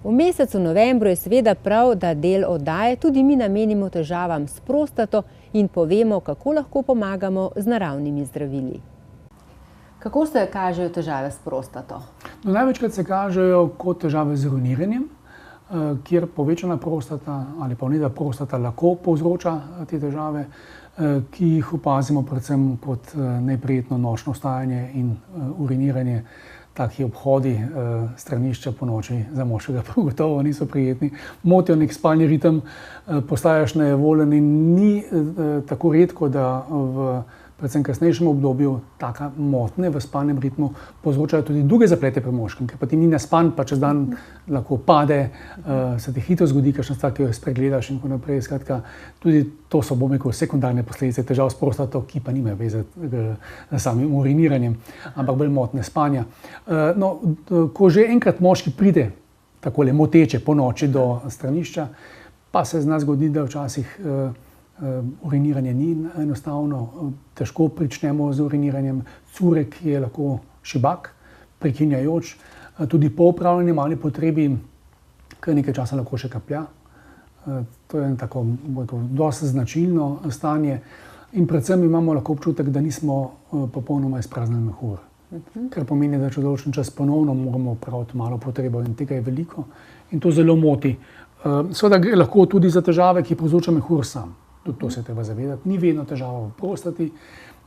V mesecu novembru je seveda prav, da del oddaje tudi mi namenimo težavam s prostato in povemo, kako lahko pomagamo z naravnimi zdravili. Kako se kažejo težave s prostato? No, največkrat se kažejo kot težave z uriniranjem, kjer povečana prostata ali pa vneta prostata lahko povzroča te težave, ki jih opazimo predvsem kot neprijetno nočno vstajanje in uriniranje. Taki obhodi stranišča ponoči za moškega prav gotovo niso prijetni. Motijo nek spalni ritem, postaješ nejevoljen in ni tako redko, da v predvsem kasnejšem obdobju taka motnje v spalnem ritmu povzročajo tudi druge zaplete pri moškem, ker pa ti ni naspan, pa čez dan lahko pade, se ti hitro zgodi kakšna stvar, ki jo spregledaš in tako naprej. Skratka, tudi to so, bom rekel, sekundarne posledice težav s prostato, ki pa nimajo veze s samim uriniranjem, ampak bolj motnje spanja. No, ko že enkrat moški pride takole moteče po noči do stranišča, pa se zna zgodi, da včasih uriniranje ni enostavno, težko pričnemo z uriniranjem, curek je lahko šibak, prekinjajoč, tudi po opravljeni mali potrebi kar nekaj časa lahko še kaplja. To je tako dosti značilno stanje in predvsem imamo lahko občutek, da nismo popolnoma izpraznili mehur. Kar pomeni, da če določen čas ponovno moramo opraviti malo potrebo in tega je veliko in to zelo moti. Seveda gre lahko tudi za težave, ki povzroča mehur sam. Tudi to se treba zavedati. Ni vedno težava v prostati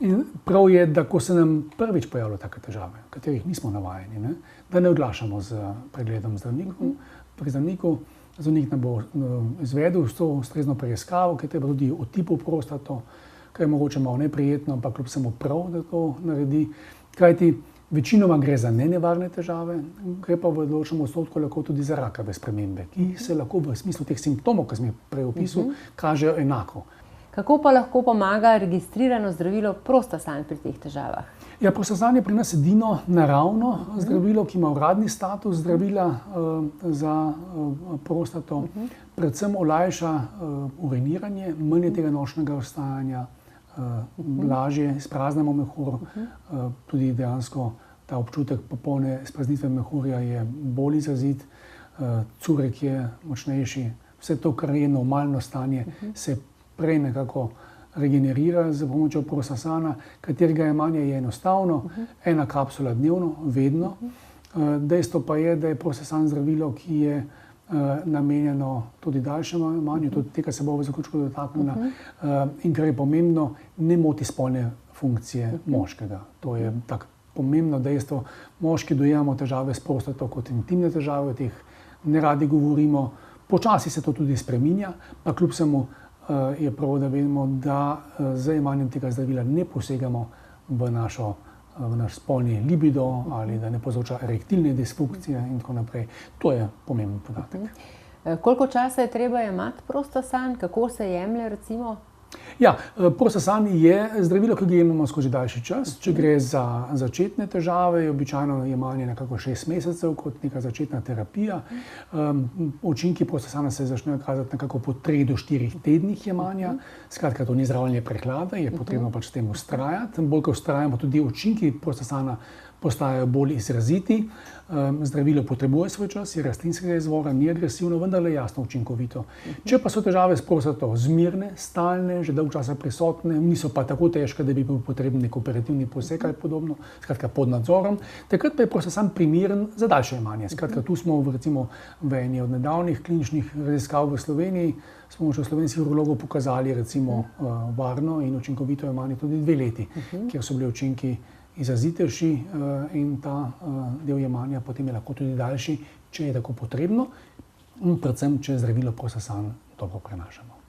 in prav je, da ko se nam prvič pojavljajo take težave, katerih nismo navajeni, da ne odlašamo z pregledom pri zdravniku. Zdravnik nam bo izvedel s to ustrezno preiskavo, ker treba tudi otipu prostato, kar je mogoče malo neprijetno, ampak kljub vsemu prav, da to naredi. Kajti večinoma gre za nenevarne težave, gre pa v določenem odstotku lahko tudi za rakave spremembe, ki se lahko v smislu teh simptomov, ki sem jih prej opisal, kažejo enako. Kako pa lahko pomaga registrirano zdravilo Prostasan pri teh težavah? Ja, Prostasan je pri nas edino naravno zdravilo, ki ima uradni status zdravila za prostato. Predvsem olajša uriniranje, manj je tega nočnega vstajanja, lažje izpraznimo mehur, tudi dejansko ta občutek popolne izpraznitve mehurja je bolj izrazit, curek je močnejši, vse to, kar je normalno stanje, se prej nekako regenerira z pomočjo Prostasana, katerega jemanje je enostavno, ena kapsula dnevno, vedno. Dejstvo pa je, da je Prostasan zdravilo, ki je namenjeno tudi daljšemu jemanju, tudi tega se bo v zaključku dotaknila, in kar je pomembno, ne moti spolne funkcije moškega. To je tako pomembno dejstvo. Moški dojemamo težave s prostato kot intimne težave, o teh ne radi govorimo. Počasi se to tudi spreminja, pa kljub vsemu je prav, da vemo, da z jemanjem tega zdravila ne posegamo v naš spolni libido ali da ne povzroča erektilne disfunkcije in tako naprej. To je pomemben podatek. Koliko časa je treba jemati Prostasan? Kako se jemlje recimo? Ja, Prostasan je zdravilo, ki ga jemamo skozi daljši čas. Če gre za začetne težave, je običajno jemanje nekako 6 mesecev kot neka začetna terapija. Učinki Prostasana se začnejo kazati nekako po 3 do 4 tednih jemanja. Skratka, to ni zdravljenje prehlada, je potrebno pač s tem vztrajati. Bolj ko vztrajamo, tudi učinki Prostasana postajajo bolj izraziti. Zdravilo potrebuje svoj čas, je rastlinskega izvora, ni agresivno, vendar je jasno učinkovito. Če pa so težave s prostato zmirne, stalne, že dolgo časa prisotne, niso pa tako težke, da bi bil potreben nek operativni poseg ali podobno, skratka pod nadzorom, takrat pa je Prostasan primeren za daljše jemanje. Skratka, tu smo recimo v eni od nedavnih kliničnih raziskav v Sloveniji s pomočjo slovenskih urologov pokazali recimo varno in učinkovito jemanje tudi 2 leti, kjer so bili učinki izrazitejši in ta del jemanja potem je lahko tudi daljši, če je tako potrebno, in predvsem, če zdravilo Prostasan dobro prenašamo.